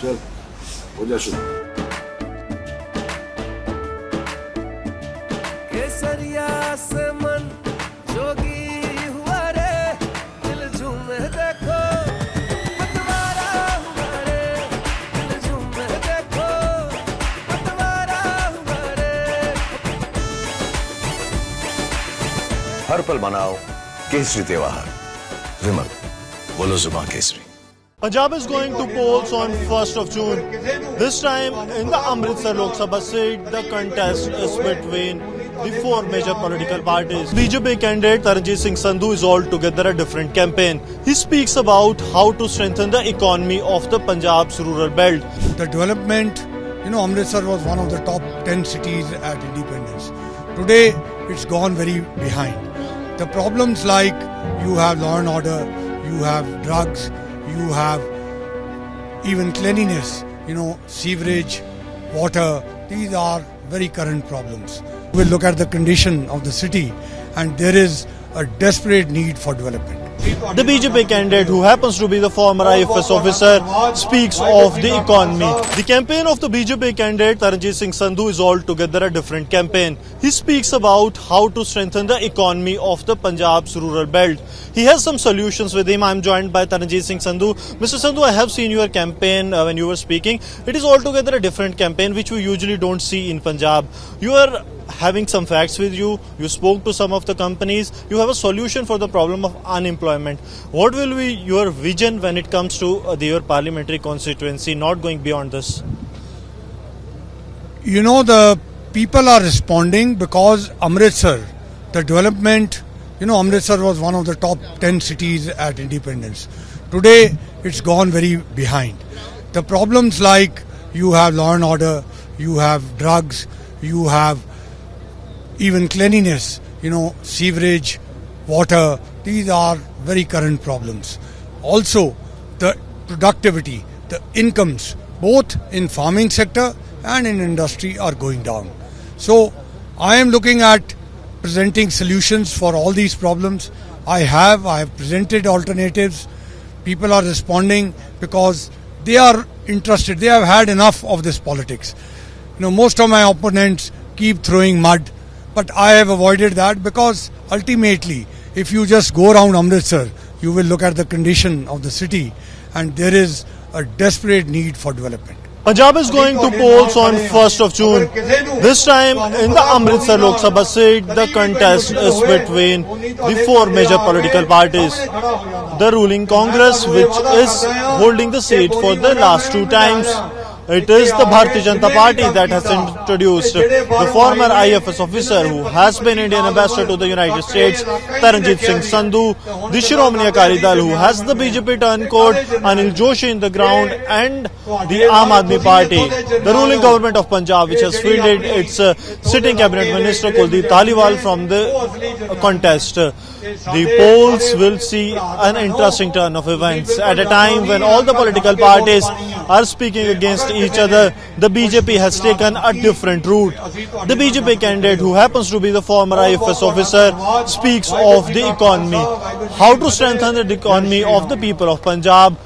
चल हो जा शुरू। केसरिया से मन जोगी हुआ रे, दिल झूमे देखो पतवारा हुआ रे, दिल झूमे देखो पतवारा हुआ रे। हर पल मनाओ केसरी त्योहार। विमल, बोलो जुबान Kesari. Punjab is going to polls on 1st of June. This time in the Amritsar Lok Sabha seat, the contest is between the four major political parties. BJP candidate Taranjeet Singh Sandhu is altogether a different campaign. He speaks about how to strengthen the economy of the Punjab's rural belt. The development, Amritsar was one of the top 10 cities at independence. Today, it's gone very behind. The problems like you have law and order, you have drugs, you have even cleanliness, sewerage, water. These are very current problems. We'll look at the condition of the city, and there is a desperate need for development. The BJP candidate, who happens to be the former IFS officer, speaks of the economy. The campaign of the BJP candidate Taranjeet Singh Sandhu is altogether a different campaign. He speaks about how to strengthen the economy of the Punjab's rural belt. He has some solutions with him. I am joined by Taranjeet Singh Sandhu. Mr. Sandhu, I have seen your campaign when you were speaking. It is altogether a different campaign which we usually don't see in Punjab. You are having some facts with you. You spoke to some of the companies. You have a solution for the problem of unemployment. What will be your vision when it comes to your parliamentary constituency, not going beyond this? The people are responding because Amritsar, the development, Amritsar was one of the top 10 cities at independence. Today, it's gone very behind. The problems like you have law and order, you have drugs, you have even cleanliness, sewerage, water. These are very current problems. Also, the productivity, the incomes, both in farming sector and in industry are going down. So, I am looking at presenting solutions for all these problems. I have presented alternatives. People are responding because they are interested. They have had enough of this politics. Most of my opponents keep throwing mud, but I have avoided that because ultimately, if you just go around Amritsar, you will look at the condition of the city, and there is a desperate need for development. Punjab is going to polls on 1st of June. This time in the Amritsar Lok Sabha seat, the contest is between the four major political parties. The ruling Congress, which is holding the seat for the last two times. It is the Bharatiya Janata Party that has introduced the former IFS officer who has been Indian ambassador to the United States, Taranjeet Singh Sandhu, the Shiromani Akali Dal, who has the BJP turncoat, Anil Joshi in the ground, and the Aam Aadmi Party. The ruling government of Punjab, which has fielded its sitting cabinet minister Kuldeep Dhaliwal from the contest. The polls will see an interesting turn of events. At a time when all the political parties are speaking against each other, the BJP has taken a different route. The BJP candidate, who happens to be the former IFS officer, speaks of the economy, how to strengthen the economy of the people of Punjab,